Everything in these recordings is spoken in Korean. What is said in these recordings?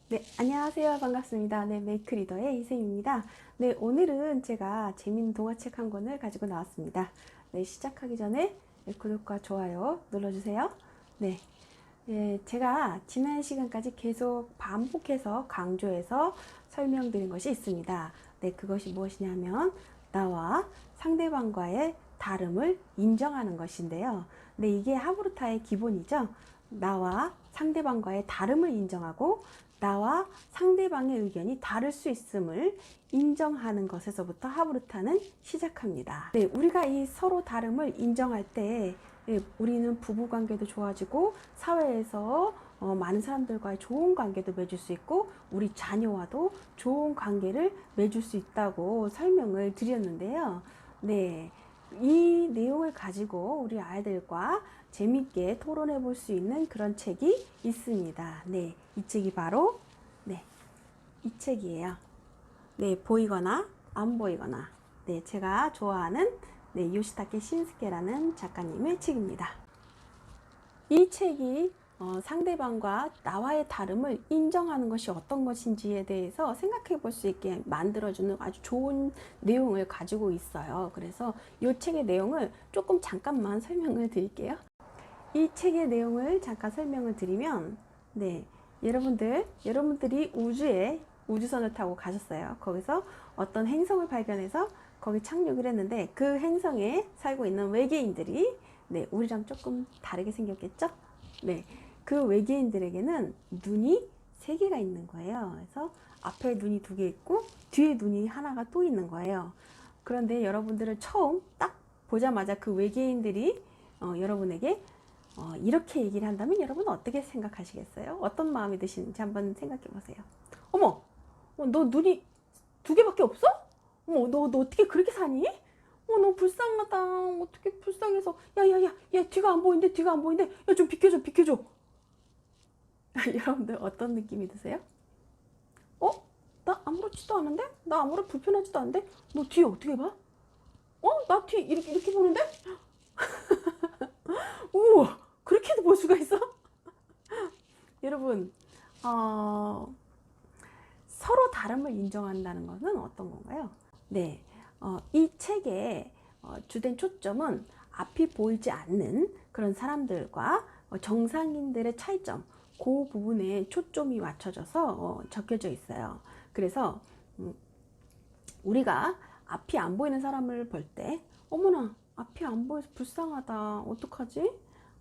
네, 안녕하세요. 반갑습니다. 네, 메이크 리더의 이쌤입니다. 네, 오늘은 제가 재밌는 동화책 한 권을 가지고 나왔습니다. 네, 시작하기 전에 구독과 좋아요 눌러주세요. 네, 제가 지난 시간까지 계속 반복해서 강조해서 설명드린 것이 있습니다. 네, 그것이 무엇이냐면 나와 상대방과의 다름을 인정하는 것인데요. 네, 이게 하브루타의 기본이죠. 나와 상대방과의 다름을 인정하고 나와 상대방의 의견이 다를 수 있음을 인정하는 것에서부터 하브루타는 시작합니다. 네, 우리가 이 서로 다름을 인정할 때 우리는 부부 관계도 좋아지고 사회에서 많은 사람들과의 좋은 관계도 맺을 수 있고 우리 자녀와도 좋은 관계를 맺을 수 있다고 설명을 드렸는데요. 네, 이 내용을 가지고 우리 아이들과 재밌게 토론해 볼 수 있는 그런 책이 있습니다. 네, 이 책이 바로 이 책이에요. 네, 보이거나 안 보이거나. 네, 제가 좋아하는 요시타케 신스케라는 작가님의 책입니다. 이 책이 상대방과 나와의 다름을 인정하는 것이 어떤 것인지에 대해서 생각해 볼 수 있게 만들어주는 아주 좋은 내용을 가지고 있어요. 그래서 이 책의 내용을 조금 잠깐만 설명을 드릴게요. 이 책의 내용을 잠깐 설명을 드리면, 네, 여러분들이 우주에 우주선을 타고 가셨어요. 거기서 어떤 행성을 발견해서 거기 착륙을 했는데 그 행성에 살고 있는 외계인들이 네, 우리랑 조금 다르게 생겼겠죠? 네, 그 외계인들에게는 눈이 3개가 있는 거예요. 그래서 앞에 눈이 2개 있고 뒤에 눈이 하나가 또 있는 거예요. 그런데 여러분들은 처음 딱 보자마자 그 외계인들이 여러분에게 이렇게 얘기를 한다면 여러분은 어떻게 생각하시겠어요? 어떤 마음이 드시는지 한번 생각해 보세요. 어머, 너 눈이 2개밖에 없어? 어머, 너 어떻게 그렇게 사니? 너 불쌍하다. 어떻게 불쌍해서. 야, 뒤가 안 보이는데, 뒤가 안 보이는데. 야, 좀 비켜줘, 비켜줘. 여러분들 어떤 느낌이 드세요? 어? 나 아무렇지도 않은데? 나 아무런 불편하지도 않은데? 너 뒤에 어떻게 봐? 나 뒤에 이렇게 보는데? 우와, 그렇게도 볼 수가 있어? 여러분, 어, 서로 다름을 인정한다는 것은 어떤 건가요? 네, 이 책의 주된 초점은 앞이 보이지 않는 그런 사람들과 정상인들의 차이점, 그 부분에 초점이 맞춰져서 적혀져 있어요. 그래서 우리가 앞이 안 보이는 사람을 볼 때, 어머나, 앞이 안 보여서 불쌍하다. 어떡하지?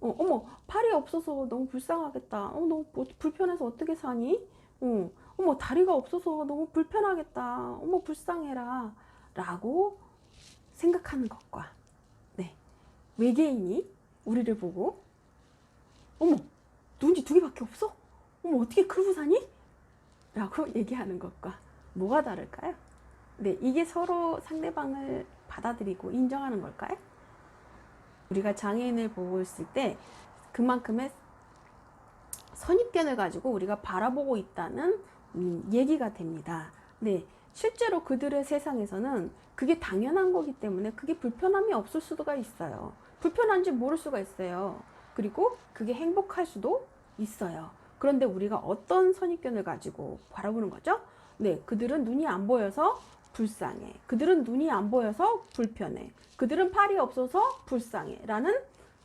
어머, 팔이 없어서 너무 불쌍하겠다. 너무 불편해서 어떻게 사니? 어머, 다리가 없어서 너무 불편하겠다. 어머, 불쌍해라. 라고 생각하는 것과, 네, 외계인이 우리를 보고, 어머, 눈이 2개밖에 없어? 어머, 어떻게 그러고 사니? 라고 얘기하는 것과 뭐가 다를까요? 네, 이게 서로 상대방을 받아들이고 인정하는 걸까요? 우리가 장애인을 보고 있을 때 그만큼의 선입견을 가지고 우리가 바라보고 있다는 얘기가 됩니다. 네, 실제로 그들의 세상에서는 그게 당연한 거기 때문에 그게 불편함이 없을 수가 있어요. 불편한지 모를 수가 있어요. 그리고 그게 행복할 수도 있어요. 그런데 우리가 어떤 선입견을 가지고 바라보는 거죠? 네, 그들은 눈이 안 보여서 불쌍해. 그들은 눈이 안 보여서 불편해. 그들은 팔이 없어서 불쌍해. 라는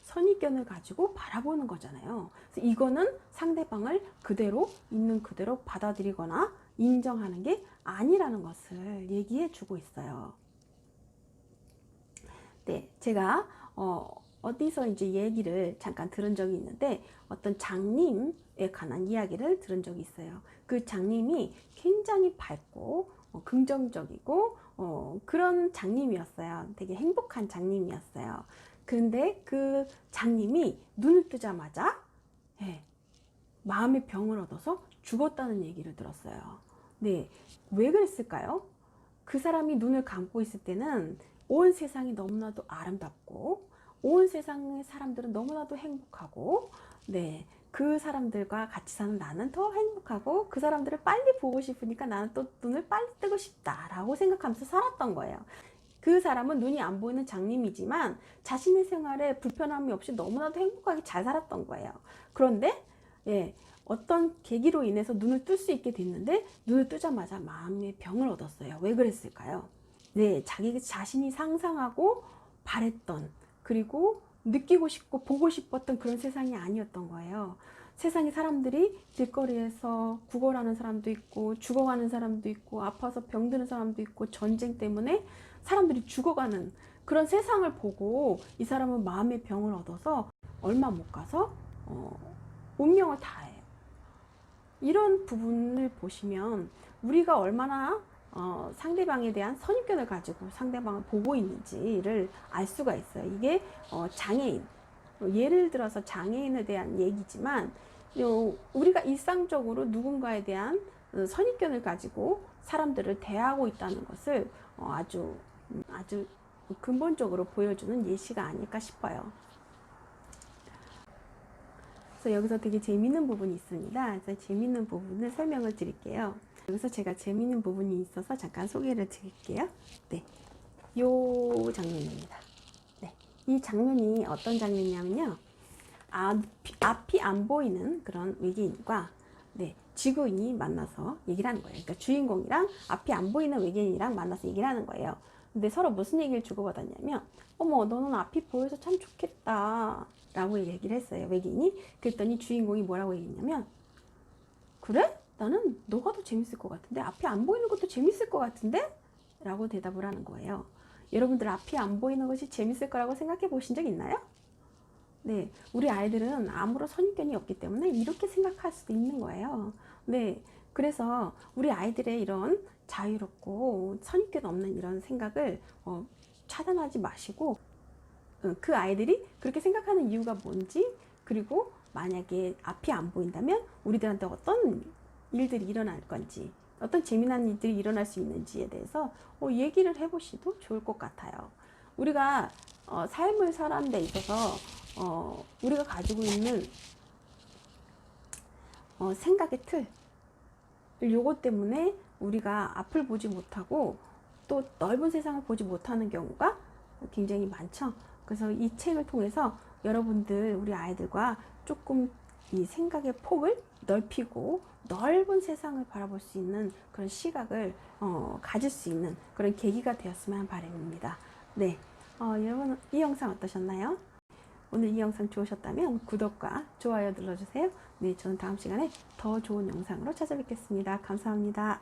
선입견을 가지고 바라보는 거잖아요. 그래서 이거는 상대방을 그대로 있는 그대로 받아들이거나 인정하는 게 아니라는 것을 얘기해 주고 있어요. 네, 제가 어디서 이제 얘기를 잠깐 들은 적이 있는데 어떤 장님에 관한 이야기를 들은 적이 있어요. 그 장님이 굉장히 밝고 긍정적이고 그런 장님이었어요. 되게 행복한 장님이었어요. 근데 그 장님이 눈을 뜨자마자 예, 마음의 병을 얻어서 죽었다는 얘기를 들었어요. 네, 왜 그랬을까요? 그 사람이 눈을 감고 있을 때는 온 세상이 너무나도 아름답고 온 세상의 사람들은 너무나도 행복하고 네, 그 사람들과 같이 사는 나는 더 행복하고 그 사람들을 빨리 보고 싶으니까 나는 또 눈을 빨리 뜨고 싶다라고 생각하면서 살았던 거예요. 그 사람은 눈이 안 보이는 장님이지만 자신의 생활에 불편함이 없이 너무나도 행복하게 잘 살았던 거예요. 그런데 예, 어떤 계기로 인해서 눈을 뜰 수 있게 됐는데 눈을 뜨자마자 마음의 병을 얻었어요. 왜 그랬을까요? 네, 자기 자신이 상상하고 바랬던, 그리고 느끼고 싶고 보고 싶었던 그런 세상이 아니었던 거예요. 세상에 사람들이 길거리에서 구걸하는 사람도 있고 죽어가는 사람도 있고 아파서 병드는 사람도 있고 전쟁 때문에 사람들이 죽어가는 그런 세상을 보고 이 사람은 마음의 병을 얻어서 얼마 못 가서 운명을 다해요. 이런 부분을 보시면 우리가 얼마나 상대방에 대한 선입견을 가지고 상대방을 보고 있는지를 알 수가 있어요. 이게 장애인, 예를 들어서 장애인에 대한 얘기지만 우리가 일상적으로 누군가에 대한 선입견을 가지고 사람들을 대하고 있다는 것을 아주 근본적으로 보여주는 예시가 아닐까 싶어요. 그래서 여기서 되게 재밌는 부분이 있습니다. 그래서 재밌는 부분을 설명을 드릴게요. 여기서 제가 재밌는 부분이 있어서 잠깐 소개를 드릴게요. 네, 요 장면입니다. 네, 이 장면이 어떤 장면이냐면요. 앞이 안 보이는 그런 외계인과 지구인이 만나서 얘기를 하는 거예요. 그러니까 주인공이랑 앞이 안 보이는 외계인이랑 만나서 얘기를 하는 거예요. 근데 서로 무슨 얘기를 주고받았냐면, 어머, 너는 앞이 보여서 참 좋겠다 라고 얘기를 했어요, 외계인이. 그랬더니 주인공이 뭐라고 얘기했냐면, 그래? 나는 너가 더 재밌을 것 같은데? 앞이 안 보이는 것도 재밌을 것 같은데? 라고 대답을 하는 거예요. 여러분들 앞이 안 보이는 것이 재밌을 거라고 생각해 보신 적 있나요? 네, 우리 아이들은 아무런 선입견이 없기 때문에 이렇게 생각할 수도 있는 거예요. 네, 그래서 우리 아이들의 이런 자유롭고 선입견 없는 이런 생각을 차단하지 마시고, 그 아이들이 그렇게 생각하는 이유가 뭔지, 그리고 만약에 앞이 안 보인다면 우리들한테 어떤 일들이 일어날 건지, 어떤 재미난 일들이 일어날 수 있는지에 대해서 얘기를 해보셔도 좋을 것 같아요. 우리가 삶을 사는 데 있어서 우리가 가지고 있는 생각의 틀, 요것 때문에 우리가 앞을 보지 못하고 또 넓은 세상을 보지 못하는 경우가 굉장히 많죠. 그래서 이 책을 통해서 여러분들, 우리 아이들과 조금 이 생각의 폭을 넓히고 넓은 세상을 바라볼 수 있는 그런 시각을 가질 수 있는 그런 계기가 되었으면 하는 바람입니다. 네, 여러분 이 영상 어떠셨나요? 오늘 이 영상 좋으셨다면 구독과 좋아요 눌러주세요. 네, 저는 다음 시간에 더 좋은 영상으로 찾아뵙겠습니다. 감사합니다.